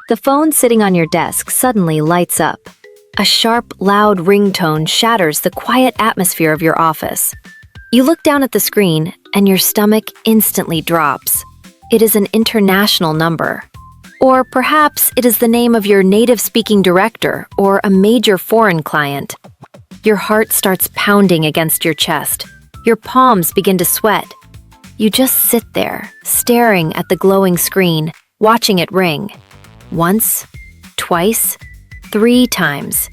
The phone sitting on your desk suddenly lights up. A sharp, loud ringtone shatters the quiet atmosphere of your office. You look down at the screen, and your stomach instantly drops. It is an international number. Or perhaps it is the name of your native-speaking director or a major foreign client. Your heart starts pounding against your chest. Your palms begin to sweat. You just sit there, staring at the glowing screen, watching it ring. Once, twice, 3 times.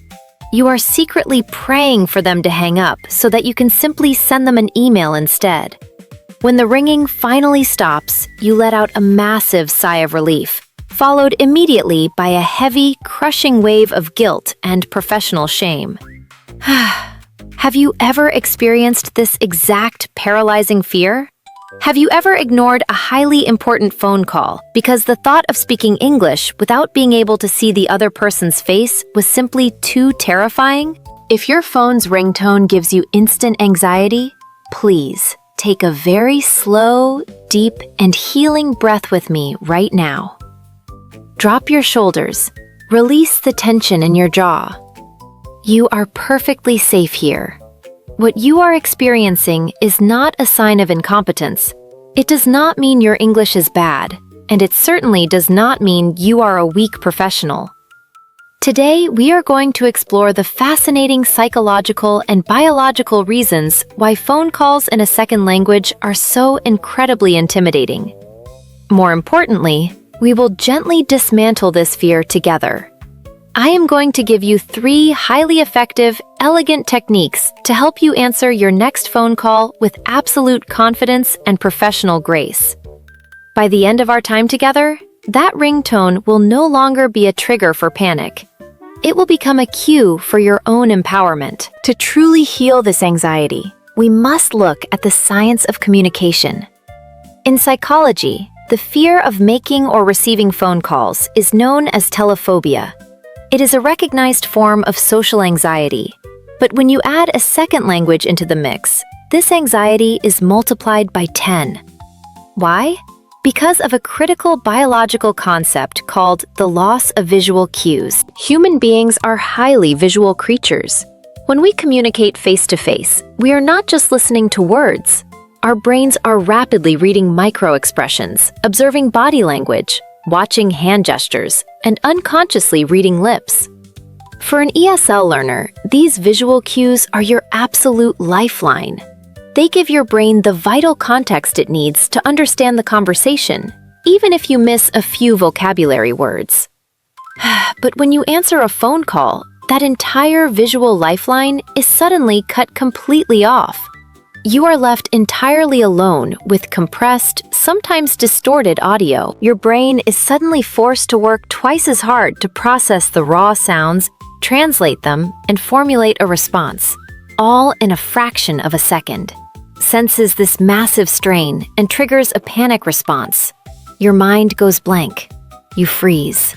You are secretly praying for them to hang up so that you can simply send them an email instead. When the ringing finally stops, you let out a massive sigh of relief, followed immediately by a heavy, crushing wave of guilt and professional shame. Have you ever experienced this exact paralyzing fear? Have you ever ignored a highly important phone call because the thought of speaking English without being able to see the other person's face was simply too terrifying? If your phone's ringtone gives you instant anxiety, please take a very slow, deep, and healing breath with me right now. Drop your shoulders. Release the tension in your jaw. You are perfectly safe here. What you are experiencing is not a sign of incompetence. It does not mean your English is bad, and it certainly does not mean you are a weak professional. Today, we are going to explore the fascinating psychological and biological reasons why phone calls in a second language are so incredibly intimidating. More importantly, we will gently dismantle this fear together. I am going to give you 3 highly effective, elegant techniques to help you answer your next phone call with absolute confidence and professional grace. By the end of our time together, that ringtone will no longer be a trigger for panic. It will become a cue for your own empowerment. To truly heal this anxiety, we must look at the science of communication. In psychology, the fear of making or receiving phone calls is known as telephobia. It is a recognized form of social anxiety, but when you add a second language into the mix, this anxiety is multiplied by 10. Why? Because of a critical biological concept called the loss of visual cues. Human beings are highly visual creatures. When we communicate face-to-face, we are not just listening to words. Our brains are rapidly reading micro-expressions, observing body language, watching hand gestures, and unconsciously reading lips. For an ESL learner, these visual cues are your absolute lifeline. They give your brain the vital context it needs to understand the conversation, even if you miss a few vocabulary words. But when you answer a phone call, that entire visual lifeline is suddenly cut completely off. You are left entirely alone with compressed, sometimes distorted audio. Your brain is suddenly forced to work twice as hard to process the raw sounds, translate them, and formulate a response, all in a fraction of a second. Senses this massive strain and triggers a panic response. Your mind goes blank. You freeze.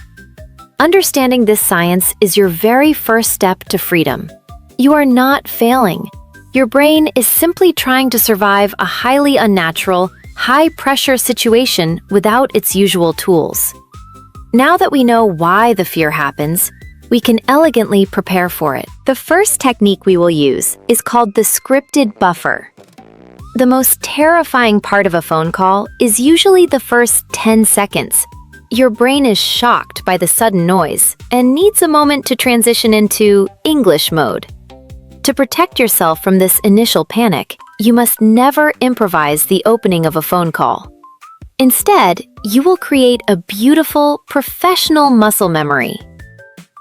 Understanding this science is your very first step to freedom. You are not failing. Your brain is simply trying to survive a highly unnatural, high-pressure situation without its usual tools. Now that we know why the fear happens, we can elegantly prepare for it. The first technique we will use is called the scripted buffer. The most terrifying part of a phone call is usually the first 10 seconds. Your brain is shocked by the sudden noise and needs a moment to transition into English mode. To protect yourself from this initial panic, you must never improvise the opening of a phone call. Instead, you will create a beautiful, professional muscle memory.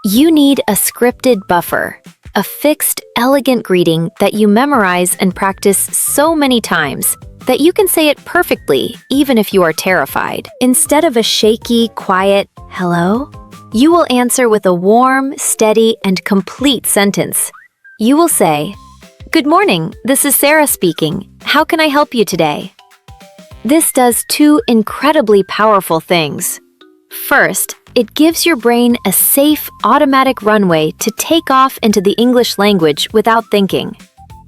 You need a scripted buffer, a fixed, elegant greeting that you memorize and practice so many times that you can say it perfectly even if you are terrified. Instead of a shaky, quiet "hello," you will answer with a warm, steady, and complete sentence. You will say, "Good morning, this is Sarah speaking. How can I help you today?" This does 2 incredibly powerful things. First, it gives your brain a safe, automatic runway to take off into the English language without thinking.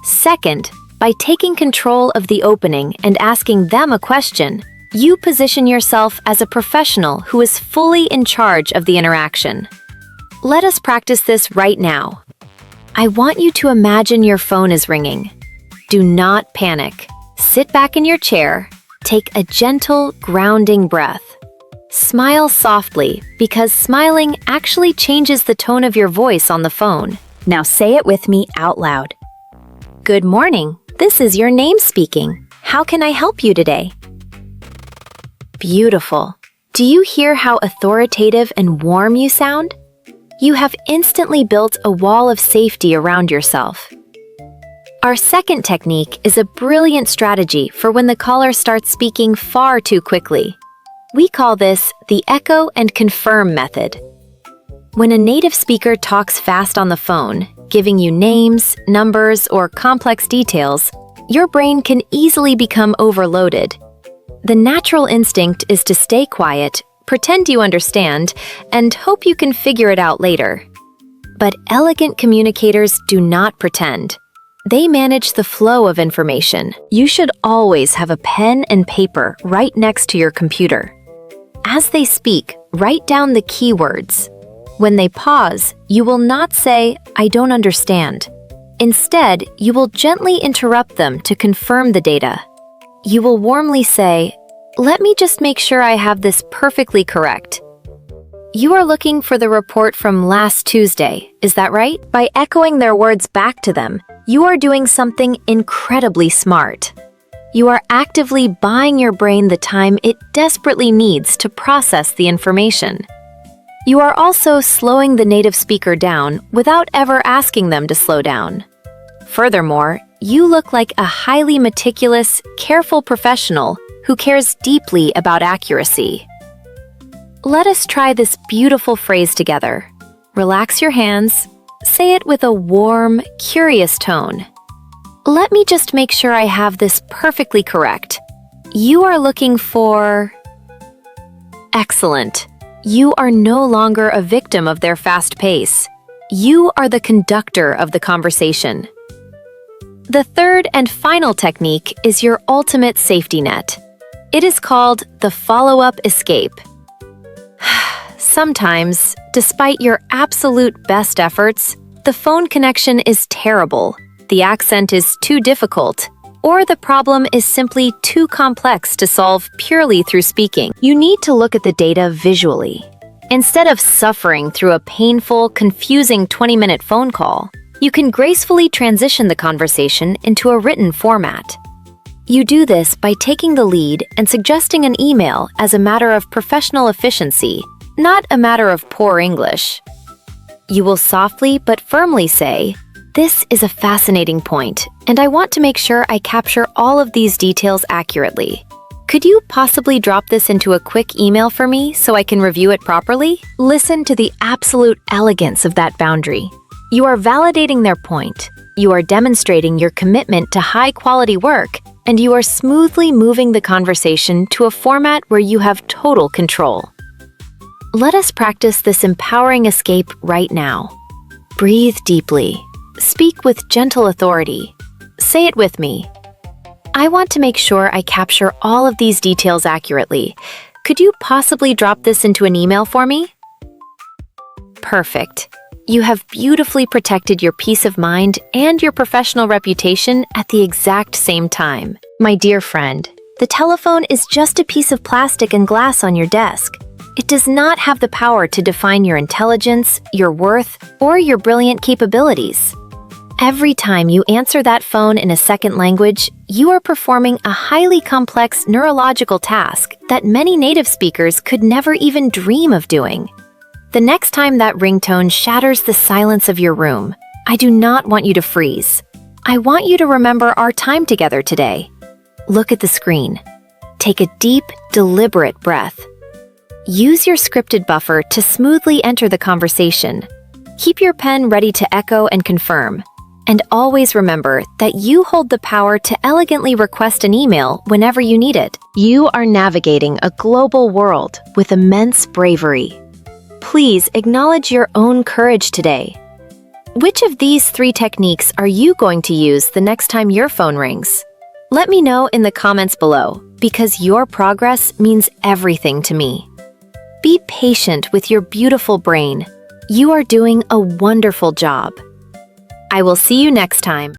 Second, by taking control of the opening and asking them a question, You position yourself as a professional who is fully in charge of the interaction. Let us practice this right now. I want you to imagine your phone is ringing. Do not panic. Sit back in your chair. Take a gentle, grounding breath. Smile softly, because smiling actually changes the tone of your voice on the phone. Now say it with me out loud. Good morning. This is your name speaking. How can I help you today? Beautiful. Do you hear how authoritative and warm you sound? You have instantly built a wall of safety around yourself. Our second technique is a brilliant strategy for when the caller starts speaking far too quickly. We call this the echo and confirm method. When a native speaker talks fast on the phone, giving you names, numbers, or complex details, your brain can easily become overloaded. The natural instinct is to stay quiet, pretend you understand, and hope you can figure it out later. But elegant communicators do not pretend. They manage the flow of information. You should always have a pen and paper right next to your computer. As they speak, write down the keywords. When they pause, you will not say, "I don't understand." Instead, you will gently interrupt them to confirm the data. You will warmly say, "Let me just make sure I have this perfectly correct." You are looking for the report from last Tuesday, is that right? By echoing their words back to them, you are doing something incredibly smart. You are actively buying your brain the time it desperately needs to process the information. You are also slowing the native speaker down without ever asking them to slow down. Furthermore, you look like a highly meticulous, careful professional who cares deeply about accuracy. Let us try this beautiful phrase together. Relax your hands. Say it with a warm, curious tone. Let me just make sure I have this perfectly correct. You are looking for... Excellent. You are no longer a victim of their fast pace. You are the conductor of the conversation. The third and final technique is your ultimate safety net. It is called the follow-up escape. Sometimes, despite your absolute best efforts, the phone connection is terrible, the accent is too difficult, or the problem is simply too complex to solve purely through speaking. You need to look at the data visually. Instead of suffering through a painful, confusing 20-minute phone call, you can gracefully transition the conversation into a written format. You do this by taking the lead and suggesting an email as a matter of professional efficiency, not a matter of poor English. You will softly but firmly say, "This is a fascinating point, and I want to make sure I capture all of these details accurately. Could you possibly drop this into a quick email for me so I can review it properly?" Listen to the absolute elegance of that boundary. You are validating their point, you are demonstrating your commitment to high-quality work, and you are smoothly moving the conversation to a format where you have total control. Let us practice this empowering escape right now. Breathe deeply. Speak with gentle authority. Say it with me. I want to make sure I capture all of these details accurately. Could you possibly drop this into an email for me? Perfect. You have beautifully protected your peace of mind and your professional reputation at the exact same time. My dear friend, the telephone is just a piece of plastic and glass on your desk. It does not have the power to define your intelligence, your worth, or your brilliant capabilities. Every time you answer that phone in a second language, you are performing a highly complex neurological task that many native speakers could never even dream of doing. The next time that ringtone shatters the silence of your room, I do not want you to freeze. I want you to remember our time together today. Look at the screen. Take a deep, deliberate breath. Use your scripted buffer to smoothly enter the conversation. Keep your pen ready to echo and confirm. And always remember that you hold the power to elegantly request an email whenever you need it. You are navigating a global world with immense bravery. Please acknowledge your own courage today. Which of these 3 techniques are you going to use the next time your phone rings? Let me know in the comments below, because your progress means everything to me. Be patient with your beautiful brain. You are doing a wonderful job. I will see you next time.